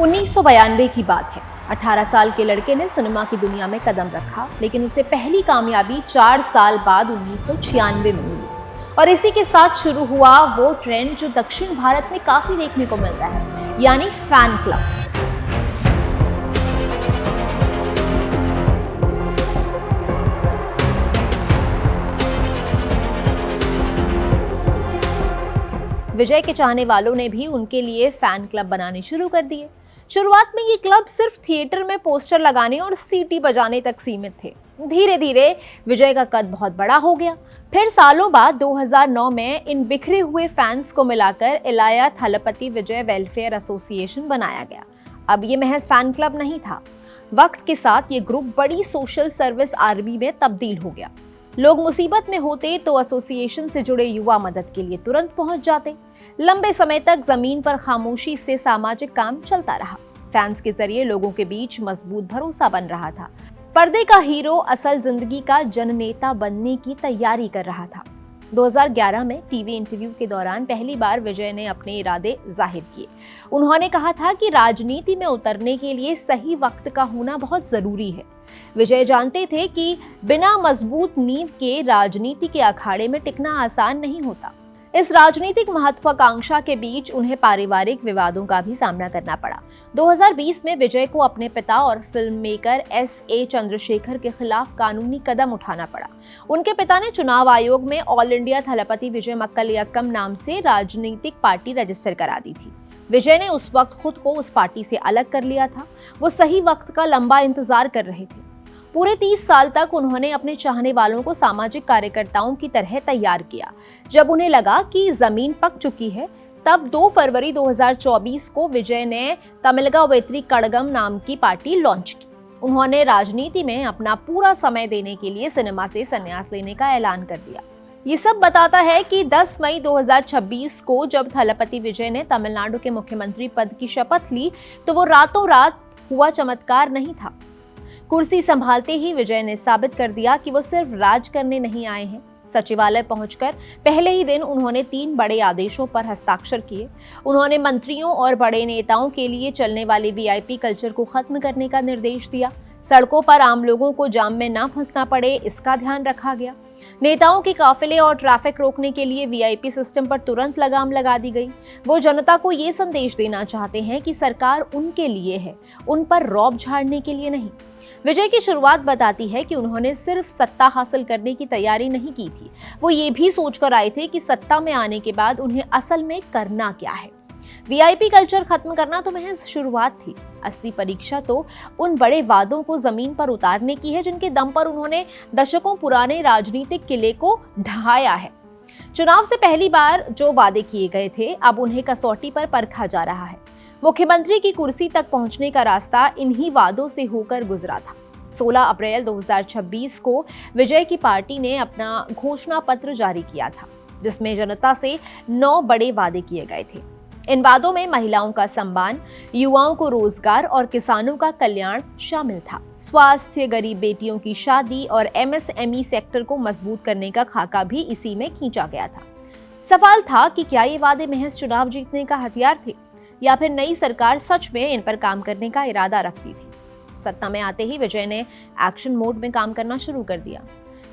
1992 की बात है। 18 साल के लड़के ने सिनेमा की दुनिया में कदम रखा, लेकिन उसे पहली कामयाबी 4 साल बाद 1996 में मिली। और इसी के साथ शुरू हुआ वो ट्रेंड जो दक्षिण भारत में काफी देखने को मिलता है, यानी फैन क्लब। विजय के चाहने वालों ने भी उनके लिए फैन क्लब बनाने शुरू कर दिए। शुरुआत में ये क्लब सिर्फ थिएटर में पोस्टर लगाने और सीटी बजाने तक सीमित थे। धीरे धीरे विजय का कद बहुत बड़ा हो गया। फिर सालों बाद 2009 में इन बिखरे हुए फैंस को मिलाकर इलाया थलपति विजय वेलफेयर एसोसिएशन बनाया गया। अब ये महज फैन क्लब नहीं था। वक्त के साथ ये ग्रुप बड़ी सोशल सर्विस आर्मी में तब्दील हो गया। लोग मुसीबत में होते तो एसोसिएशन से जुड़े युवा मदद के लिए तुरंत पहुंच जाते। लंबे समय तक जमीन पर खामोशी से सामाजिक काम चलता रहा। फैंस के जरिए लोगों के बीच मजबूत भरोसा बन रहा था। पर्दे का हीरो असल जिंदगी का जननेता बनने की तैयारी कर रहा था। 2011 में टीवी इंटरव्यू के दौरान पहली बार विजय ने अपने इरादे जाहिर किए। उन्होंने कहा था कि राजनीति में उतरने के लिए सही वक्त का होना बहुत जरूरी है। विजय जानते थे कि बिना मजबूत नींव के राजनीति के अखाड़े में टिकना आसान नहीं होता। इस राजनीतिक महत्वाकांक्षा के बीच उन्हें पारिवारिक विवादों का भी सामना करना पड़ा। 2020 में विजय को अपने पिता और फिल्म मेकर S.A. चंद्रशेखर के खिलाफ कानूनी कदम उठाना पड़ा। उनके पिता ने चुनाव आयोग में ऑल इंडिया थलपति विजय मक्कलियक्कम नाम से राजनीतिक पार्टी रजिस्टर करा दी थी। विजय ने उस वक्त खुद को उस पार्टी से अलग कर लिया था। वो सही वक्त का लंबा इंतजार कर रहे थे। पूरे 30 साल तक उन्होंने अपने चाहने वालों को सामाजिक कार्यकर्ताओं की तरह तैयार किया। जब उन्हें लगा कि जमीन पक चुकी है, तब 2 फरवरी 2024 को विजय ने तमिलगा वेत्री कड़गम नाम की पार्टी लॉन्च की। उन्होंने राजनीति में अपना पूरा समय देने के लिए सिनेमा से संन्यास लेने का ऐलान कर दिया। ये सब बताता है कि 10 मई 2026 को जब थलपति विजय ने तमिलनाडु के मुख्यमंत्री पद की शपथ ली, तो वो रातों रात हुआ चमत्कार नहीं था। कुर्सी संभालते ही विजय ने साबित कर दिया कि वो सिर्फ राज करने नहीं आए हैं। सचिवालय पहुंचकर पहले ही दिन उन्होंने 3 बड़े आदेशों पर हस्ताक्षर किए। उन्होंने मंत्रियों और बड़े नेताओं के लिए चलने वाले VIP कल्चर को खत्म करने का निर्देश दिया। सड़कों पर आम लोगों को जाम में ना फंसना पड़े, इसका ध्यान रखा गया। नेताओं के काफिले और ट्रैफिक रोकने के लिए VIP सिस्टम पर तुरंत लगाम लगा दी गई। वो जनता को ये संदेश देना चाहते हैं कि सरकार उनके लिए है, उन पर रौब झाड़ने के लिए नहीं। विजय की शुरुआत बताती है कि उन्होंने सिर्फ सत्ता हासिल करने की तैयारी नहीं की थी। वो ये भी सोचकर आए थे कि सत्ता में आने के बाद उन्हें असल में करना क्या है। VIP कल्चर खत्म करना तो महज शुरुआत थी। असली परीक्षा तो उन बड़े वादों को जमीन पर उतारने की है, जिनके दम पर उन्होंने दशकों पुराने राजनीतिक किले को ढहाया है। चुनाव से पहली बार जो वादे किए गए थे, अब उन्हें कसौटी पर परखा जा रहा है। मुख्यमंत्री की कुर्सी तक पहुंचने का रास्ता इन्हीं वादों से होकर गुजरा था। 16 अप्रैल 2026 को विजय की पार्टी ने अपना घोषणा पत्र जारी किया था, जिसमें जनता से 9 बड़े वादे किए गए थे। इन वादों में महिलाओं का सम्मान, युवाओं को रोजगार और किसानों का कल्याण शामिल था। स्वास्थ्य, गरीब बेटियों की शादी और MSME सेक्टर को मजबूत करने का खाका भी इसी में खींचा गया था। सवाल था कि क्या ये वादे महज चुनाव जीतने का हथियार थे, या फिर नई सरकार सच में इन पर काम करने का इरादा रखती थी। सत्ता में आते ही विजय ने एक्शन मोड में काम करना शुरू कर दिया।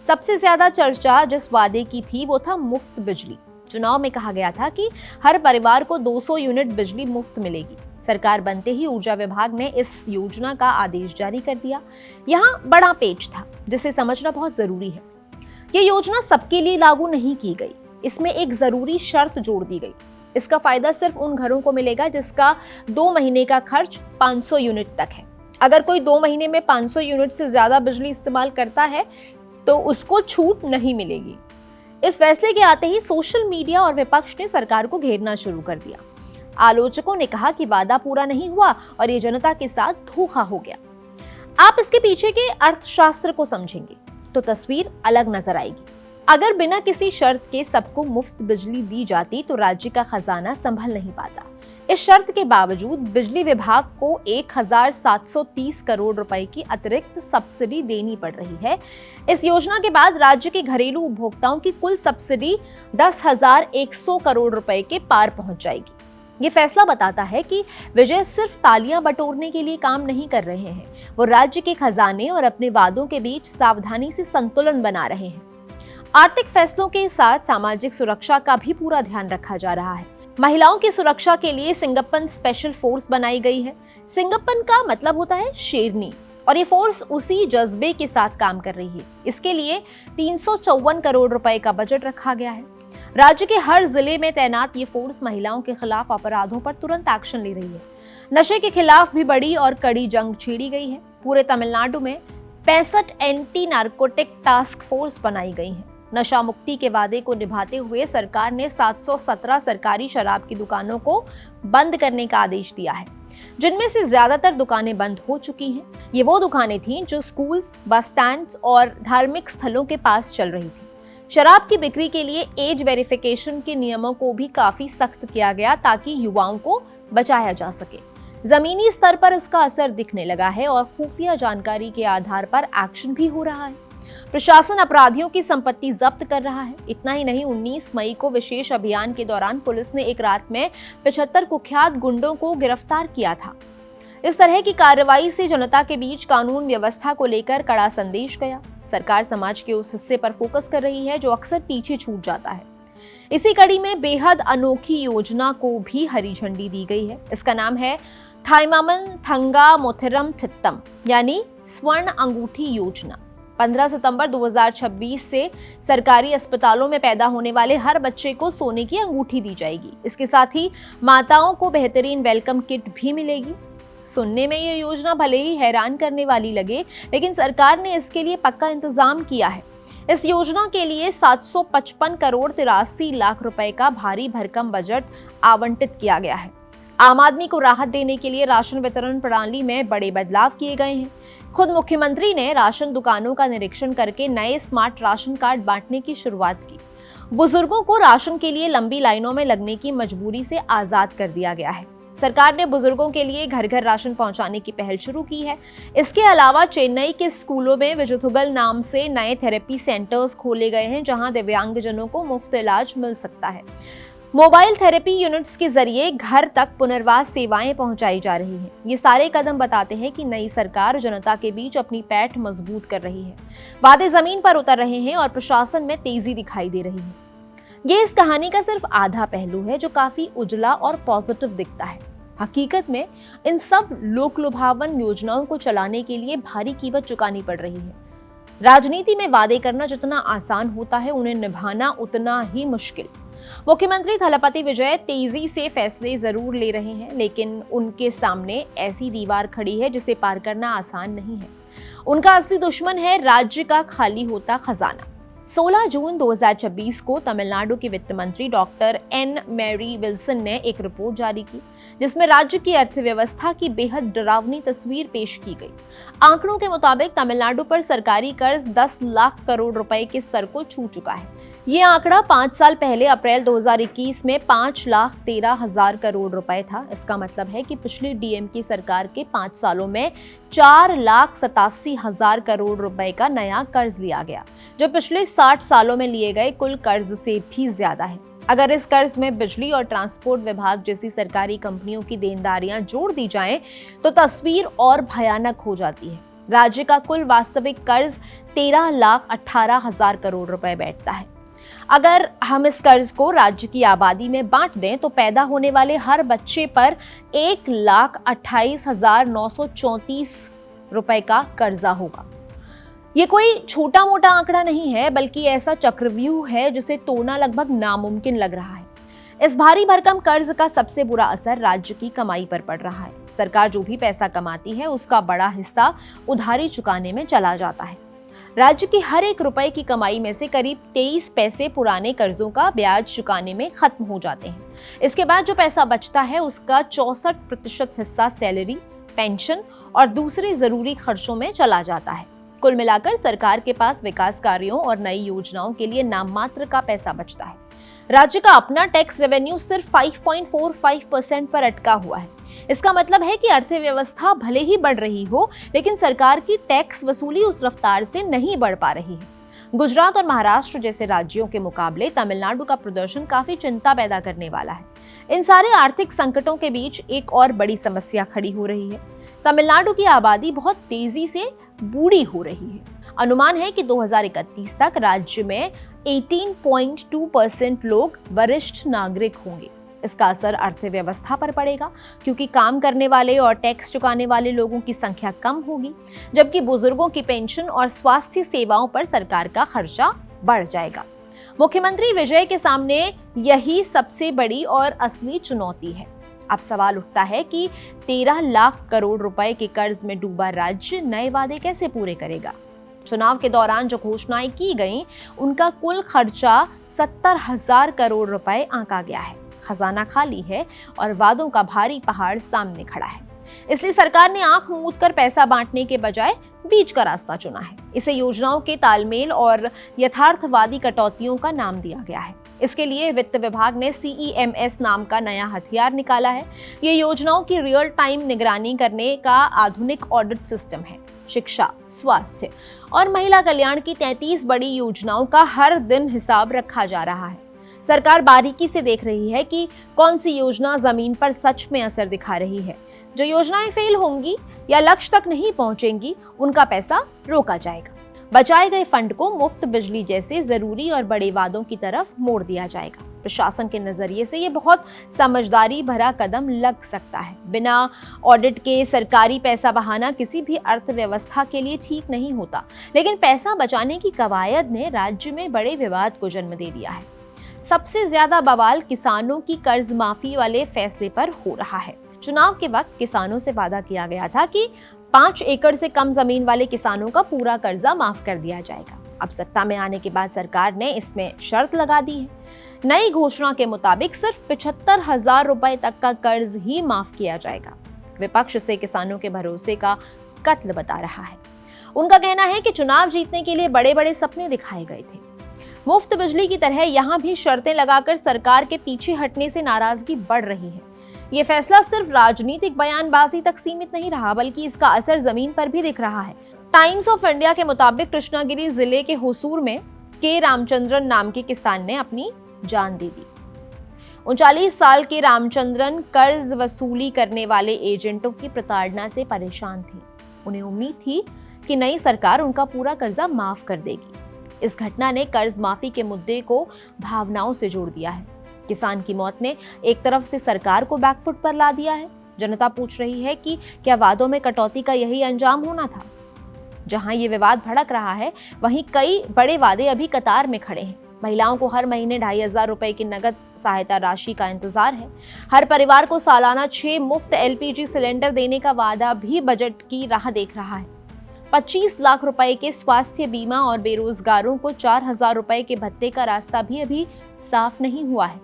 सबसे ज्यादा चर्चा जिस वादे की थी वो था मुफ्त बिजली। चुनाव में कहा गया था कि हर परिवार को 200 यूनिट बिजली मुफ्त मिलेगी। सरकार बनते ही ऊर्जा विभाग ने इस योजना का आदेश जारी कर दिया। यहाँ बड़ा पेच था, जिसे समझना बहुत जरूरी है। ये योजना सबके लिए लागू नहीं की गई। इसमें एक जरूरी शर्त जोड़ दी गई। इसका फायदा सिर्फ उन घरों को मिलेगा जिसका 2 महीने का खर्च 500 यूनिट तक है। अगर कोई 2 महीने में 500 यूनिट से ज्यादा बिजली इस्तेमाल करता है तो उसको छूट नहीं मिलेगी। इस फैसले के आते ही सोशल मीडिया और विपक्ष ने सरकार को घेरना शुरू कर दिया। आलोचकों ने कहा कि वादा पूरा नहीं हुआ और ये जनता के साथ धोखा हो गया। आप इसके पीछे के अर्थशास्त्र को समझेंगे तो तस्वीर अलग नजर आएगी। अगर बिना किसी शर्त के सबको मुफ्त बिजली दी जाती तो राज्य का खजाना संभल नहीं पाता। इस शर्त के बावजूद बिजली विभाग को 1730 करोड़ रुपए की अतिरिक्त सब्सिडी देनी पड़ रही है। इस योजना के बाद राज्य के घरेलू उपभोक्ताओं की कुल सब्सिडी 10,100 करोड़ रुपए के पार पहुंच जाएगी। ये फैसला बताता है कि विजय सिर्फ तालियां बटोरने के लिए काम नहीं कर रहे हैं, वो राज्य के खजाने और अपने वादों के बीच सावधानी से संतुलन बना रहे हैं। आर्थिक फैसलों के साथ सामाजिक सुरक्षा का भी पूरा ध्यान रखा जा रहा है। महिलाओं की सुरक्षा के लिए सिंगप्पन स्पेशल फोर्स बनाई गई है। सिंगप्पन का मतलब होता है शेरनी, और ये फोर्स उसी जज्बे के साथ काम कर रही है। इसके लिए 354 करोड़ रुपए का बजट रखा गया है। राज्य के हर जिले में तैनात ये फोर्स महिलाओं के खिलाफ अपराधों पर तुरंत एक्शन ले रही है। नशे के खिलाफ भी बड़ी और कड़ी जंग छेड़ी गई है। पूरे तमिलनाडु में 65 एंटी नार्कोटिक टास्क फोर्स बनाई गई है। नशा मुक्ति के वादे को निभाते हुए सरकार ने 717 सरकारी शराब की दुकानों को बंद करने का आदेश दिया है, जिनमें से ज्यादातर दुकानें बंद हो चुकी हैं। ये वो दुकानें थीं जो स्कूल्स, बस स्टैंड्स और धार्मिक स्थलों के पास चल रही थी। शराब की बिक्री के लिए एज वेरिफिकेशन के नियमों को भी काफी सख्त किया गया ताकि युवाओं को बचाया जा सके। जमीनी स्तर पर इसका असर दिखने लगा है और खुफिया जानकारी के आधार पर एक्शन भी हो रहा है। प्रशासन अपराधियों की संपत्ति जब्त कर रहा है। इतना ही नहीं, 19 मई को विशेष अभियान के दौरान पुलिस ने एक रात में 75 कुख्यात गुंडों को गिरफ्तार किया था। इस तरह की कार्रवाई से जनता के बीच कानून व्यवस्था को लेकर कड़ा संदेश गया। सरकार समाज के उस हिस्से पर फोकस कर रही है जो अक्सर पीछे छूट जाता है। इसी कड़ी में बेहद अनोखी योजना को भी हरी झंडी दी गई है। इसका नाम है थाइमामन थंगा मोथिरम थित्तम, यानी स्वर्ण अंगूठी योजना। 15 सितंबर 2026 से सरकारी अस्पतालों में पैदा होने वाले हर बच्चे को सोने की अंगूठी दी जाएगी। इसके साथ ही माताओं को बेहतरीन वेलकम किट भी मिलेगी। सुनने में ये योजना भले ही हैरान करने वाली लगे, लेकिन सरकार ने इसके लिए पक्का इंतजाम किया है। इस योजना के लिए 755 करोड़ 83 लाख रुपए का भारी भरकम बजट आवंटित किया गया है। आम आदमी को राहत देने के लिए राशन वितरण प्रणाली में बड़े बदलाव किए गए हैं। खुद मुख्यमंत्री ने राशन दुकानों का निरीक्षण करके नए स्मार्ट राशन कार्ड बांटने की शुरुआत की। बुजुर्गों को राशन के लिए लंबी लाइनों में लगने की मजबूरी से आजाद कर दिया गया है। सरकार ने बुजुर्गों के लिए घर घर राशन पहुंचाने की पहल शुरू की है। इसके अलावा चेन्नई के स्कूलों में विजुथुगल नाम से नए थेरेपी सेंटर्स खोले गए हैं, जहां दिव्यांगजनों को मुफ्त इलाज मिल सकता है। मोबाइल थेरेपी यूनिट्स के जरिए घर तक पुनर्वास सेवाएं पहुंचाई जा रही हैं। ये सारे कदम बताते हैं कि नई सरकार जनता के बीच अपनी पैठ मजबूत कर रही है। वादे जमीन पर उतर रहे हैं और प्रशासन में तेजी दिखाई दे रही है। ये इस कहानी का सिर्फ आधा पहलू है जो काफी उजला और पॉजिटिव दिखता है। हकीकत में इन सब लोक लुभावन योजनाओं को चलाने के लिए भारी कीमत चुकानी पड़ रही है। राजनीति में वादे करना जितना आसान होता है, उन्हें निभाना उतना ही मुश्किल। मुख्यमंत्री थलपति विजय तेजी से फैसले जरूर ले रहे हैं, लेकिन उनके सामने ऐसी दीवार खड़ी है जिसे पार करना आसान नहीं है। उनका असली दुश्मन है राज्य का खाली होता खजाना। 16 जून 2026 को तमिलनाडु के वित्त मंत्री डॉक्टर एन मैरी विल्सन ने एक रिपोर्ट जारी की, जिसमें राज्य की अर्थव्यवस्था की बेहद डरावनी तस्वीर पेश की गई। आंकड़ों के मुताबिक तमिलनाडु पर सरकारी कर्ज 10 लाख करोड़ रुपए के स्तर को छू चुका है। ये आंकड़ा 5 साल पहले अप्रैल 2021 में 5,13,000 करोड़ रुपए था। इसका मतलब है कि पिछली डीएमके सरकार के 5 सालों में 4,87,000 करोड़ रुपए का नया कर्ज लिया गया, जो पिछले 60 सालों में लिए गए कुल कर्ज से भी ज्यादा है। अगर इस कर्ज में बिजली और ट्रांसपोर्ट विभाग जैसी सरकारी कंपनियों की देनदारियां जोड़ दी जाएं, तो तस्वीर और भयानक हो जाती है। राज्य का कुल वास्तविक कर्ज 13,18,000 करोड़ रुपए बैठता है। अगर हम इस कर्ज को राज्य की आबादी में बांट दें, तो पैदा होने वाले हर बच्चे पर 1,28,934 रुपए का कर्जा होगा। ये कोई छोटा मोटा आंकड़ा नहीं है, बल्कि ऐसा चक्रव्यूह है जिसे तोड़ना लगभग नामुमकिन लग रहा है। इस भारी भरकम कर्ज का सबसे बुरा असर राज्य की कमाई पर पड़ रहा है। सरकार जो भी पैसा कमाती है, उसका बड़ा हिस्सा उधारी चुकाने में चला जाता है। राज्य की हर एक रुपए की कमाई में से करीब 23 पैसे पुराने कर्जों का ब्याज चुकाने में खत्म हो जाते हैं। इसके बाद जो पैसा बचता है, उसका 64% हिस्सा सैलरी, पेंशन और दूसरे जरूरी खर्चों में चला जाता है। कुल मिलाकर सरकार के पास विकास कार्यों और नई योजनाओं के लिए नाममात्र का पैसा बचता है। राज्य का अपना टैक्स रेवेन्यू सिर्फ 5.45% पर अटका हुआ है। इसका मतलब है कि अर्थव्यवस्था भले ही बढ़ रही हो, लेकिन सरकार की टैक्स वसूली उस रफ्तार से नहीं बढ़ पा रही है। गुजरात और महाराष्ट्र जैसे राज्यों के मुकाबले तमिलनाडु का प्रदर्शन काफी चिंता पैदा करने वाला है। इन सारे आर्थिक संकटों के बीच एक और बड़ी समस्या खड़ी हो रही है। तमिलनाडु की आबादी बहुत तेजी से बूढ़ी हो रही है। अनुमान है कि 2031 तक राज्य में 18.2% लोग वरिष्ठ नागरिक होंगे। इसका असर अर्थव्यवस्था पर पड़ेगा, क्योंकि काम करने वाले और टैक्स चुकाने वाले लोगों की संख्या कम होगी, जबकि बुजुर्गों की पेंशन और स्वास्थ्य सेवाओं पर सरकार का खर्चा बढ़ जाएगा। मुख्यमंत्री विजय के सामने यही सबसे बड़ी और असली चुनौती है। अब सवाल उठता है कि 13 लाख करोड़ रुपए के कर्ज में डूबा राज्य नए वादे कैसे पूरे करेगा। चुनाव के दौरान जो घोषणाएं की गईं, उनका कुल खर्चा 70,000 करोड़ रुपए आंका गया है। खजाना खाली है और वादों का भारी पहाड़ सामने खड़ा है। इसलिए सरकार ने आंख मूंद कर पैसा बांटने के बजाय बीच का रास्ता चुना है। इसे योजनाओं के तालमेल और यथार्थवादी कटौतियों का नाम दिया गया है। इसके लिए वित्त विभाग ने CEMS नाम का नया हथियार निकाला है। ये योजनाओं की रियल टाइम निगरानी करने का आधुनिक ऑडिट सिस्टम है। शिक्षा, स्वास्थ्य और महिला कल्याण की 33 बड़ी योजनाओं का हर दिन हिसाब रखा जा रहा है। सरकार बारीकी से देख रही है कि कौन सी योजना जमीन पर सच में असर दिखा रही है। जो योजनाएं फेल होंगी या लक्ष्य तक नहीं पहुंचेंगी, उनका पैसा रोका जाएगा। बचाए गए फंड को मुफ्त बिजली जैसे जरूरी और बड़े वादों की तरफ मोड़ दिया जाएगा। प्रशासन के नजरिए से ये बहुत समझदारी भरा कदम लग सकता है। बिना ऑडिट के सरकारी पैसा बहाना किसी भी अर्थव्यवस्था के लिए ठीक नहीं होता, लेकिन पैसा बचाने की कवायद ने राज्य में बड़े विवाद को जन्म दे दिया है। सबसे ज्यादा बवाल किसानों की कर्ज माफी वाले फैसले पर हो रहा है। चुनाव के वक्त किसानों से वादा किया गया था कि 5 एकड़ से कम जमीन वाले किसानों का पूरा कर्जा माफ कर दिया जाएगा। अब सत्ता में आने के बाद सरकार ने इसमें शर्त लगा दी है। नई घोषणा के मुताबिक सिर्फ 75,000 रुपए तक का कर्ज ही माफ किया जाएगा। विपक्ष इसे किसानों के भरोसे का कत्ल बता रहा है। उनका कहना है कि चुनाव जीतने के लिए बड़े बड़े सपने दिखाए गए थे। मुफ्त बिजली की तरह यहाँ भी शर्तें लगाकर सरकार के पीछे हटने से नाराजगी बढ़ रही है। ये फैसला सिर्फ राजनीतिक बयानबाजी तक सीमित नहीं रहा, बल्कि इसका असर जमीन पर भी दिख रहा है। टाइम्स ऑफ इंडिया के मुताबिक कृष्णागिरी जिले के होसूर में के रामचंद्रन नाम के किसान ने अपनी जान दे दी। 39 साल के रामचंद्रन कर्ज वसूली करने वाले एजेंटों की प्रताड़ना से परेशान थे। उन्हें उम्मीद थी कि नई सरकार उनका पूरा कर्जा माफ कर देगी। इस घटना ने कर्ज माफी के मुद्दे को भावनाओं से जोड़ दिया है। किसान की मौत ने एक तरफ से सरकार को बैकफुट पर ला दिया है। जनता पूछ रही है कि क्या वादों में कटौती का यही अंजाम होना था। जहां ये विवाद भड़क रहा है, वहीं कई बड़े वादे अभी कतार में खड़े हैं। महिलाओं को हर महीने 2,500 रुपए की नगद सहायता राशि का इंतजार है। हर परिवार को सालाना 6 मुफ्त LPG सिलेंडर देने का वादा भी बजट की राह देख रहा है। 25 लाख रुपए के स्वास्थ्य बीमा और बेरोजगारों को 4,000 रुपए के भत्ते का रास्ता भी अभी साफ नहीं हुआ है।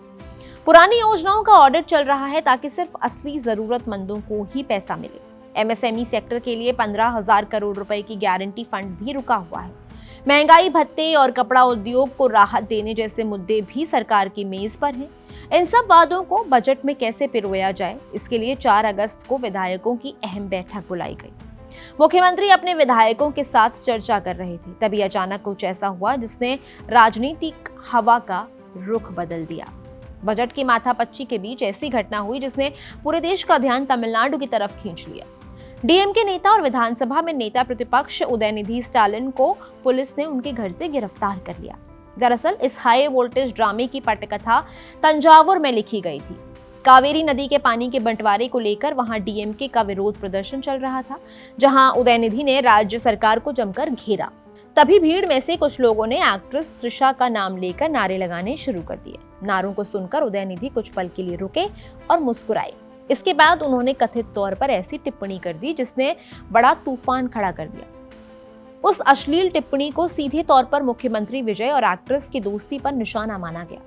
पुरानी योजनाओं का ऑडिट चल रहा है ताकि सिर्फ असली जरूरतमंदों को ही पैसा मिले। MSME सेक्टर के लिए 15,000 करोड़ रुपए की गारंटी फंड भी रुका हुआ है। महंगाई भत्ते और कपड़ा उद्योग को राहत देने जैसे मुद्दे भी सरकार की मेज पर हैं। इन सब वादों को बजट में कैसे पिरोया जाए, इसके लिए 4 अगस्त को विधायकों की अहम बैठक बुलाई गई। मुख्यमंत्री अपने विधायकों के साथ चर्चा कर रहे थे, तभी अचानक कुछ ऐसा हुआ जिसने राजनीतिक हवा का रुख बदल दिया। बजट की माथापच्ची के बीच ऐसी घटना हुई जिसने पूरे देश का ध्यान तमिलनाडु की तरफ खींच लिया। DMK नेता और विधानसभा में नेता प्रतिपक्ष उदयनिधि स्टालिन को पुलिस ने उनके घर से गिरफ्तार कर लिया। दरअसल इस हाई वोल्टेज ड्रामे की पटकथा तंजावुर में लिखी गई थी। कावेरी नदी के पानी के बंटवारे को लेकर वहां DMK का विरोध प्रदर्शन चल रहा था, जहां उदयनिधि ने राज्य सरकार को जमकर घेरा। तभी भीड़ में से कुछ लोगों ने एक्ट्रेस त्रिशा का नाम लेकर नारे लगाने शुरू कर दिए। नारों को सुनकर उदयनिधि कुछ पल के लिए रुके और मुस्कुराए। इसके बाद उन्होंने कथित तौर पर ऐसी टिप्पणी कर दी जिसने बड़ा तूफान खड़ा कर दिया। उस अश्लील टिप्पणी को सीधे तौर पर मुख्यमंत्री विजय और एक्ट्रेस की दोस्ती पर निशाना माना गया।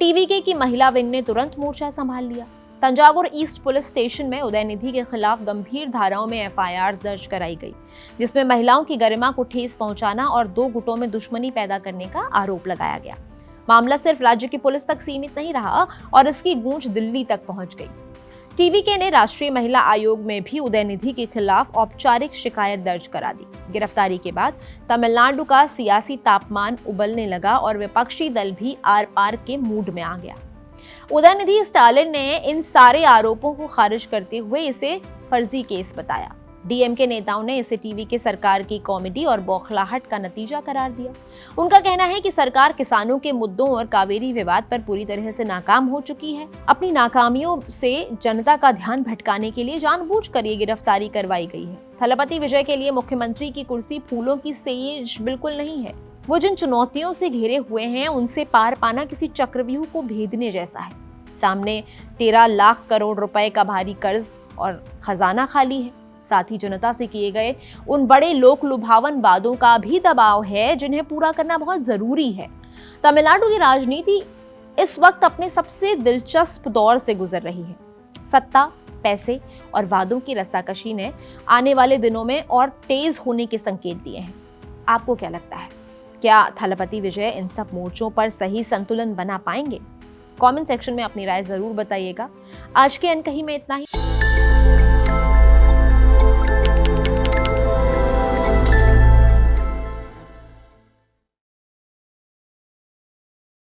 TVK की महिला विंग ने तुरंत मोर्चा संभाल लिया। तंजावुर ईस्ट पुलिस स्टेशन में उदयनिधि के खिलाफ गंभीर धाराओं में FIR दर्ज कराई गई, जिसमें महिलाओं की गरिमा को ठेस पहुंचाना और 2 गुटों में दुश्मनी पैदा करने का आरोप लगाया गया। मामला सिर्फ राज्य की पुलिस तक सीमित नहीं रहा और इसकी गूंज दिल्ली तक पहुंच गई। टीवीके ने राष्ट्रीय महिला आयोग में भी उदयनिधि के खिलाफ औपचारिक शिकायत दर्ज करा दी। गिरफ्तारी के बाद तमिलनाडु का सियासी तापमान उबलने लगा और विपक्षी दल भी आर पार के मूड में आ गया। उदयनिधि स्टालिन ने इन सारे आरोपों को खारिज करते हुए इसे फर्जी केस बताया। डीएमके नेताओं ने इसे टीवीके सरकार की कॉमेडी और बौखलाहट का नतीजा करार दिया। उनका कहना है कि सरकार किसानों के मुद्दों और कावेरी विवाद पर पूरी तरह से नाकाम हो चुकी है। अपनी नाकामियों से जनता का ध्यान भटकाने के लिए जानबूझकर ये गिरफ्तारी करवाई गई है। थलपति विजय के लिए मुख्यमंत्री की कुर्सी फूलों की सेज बिल्कुल नहीं है। वो जिन चुनौतियों से घिरे हुए हैं उनसे पार पाना किसी चक्रव्यूह को भेदने जैसा है। सामने 13 लाख करोड़ रुपए का भारी कर्ज और खजाना खाली है। साथ ही जनता से किए गए उन बड़े लोक लुभावन वादों का भी दबाव है जिन्हें पूरा करना बहुत जरूरी है। तमिलनाडु की राजनीति इस वक्त अपने सबसे दिलचस्प दौर से गुजर रही है। सत्ता, पैसे और वादों की रस्साकशी ने आने वाले दिनों में और तेज होने के संकेत दिए हैं। आपको क्या लगता है, क्या थलपति विजय इन सब मोर्चों पर सही संतुलन बना पाएंगे? कमेंट सेक्शन में अपनी राय जरूर बताइएगा। आज के अनकही में इतना ही।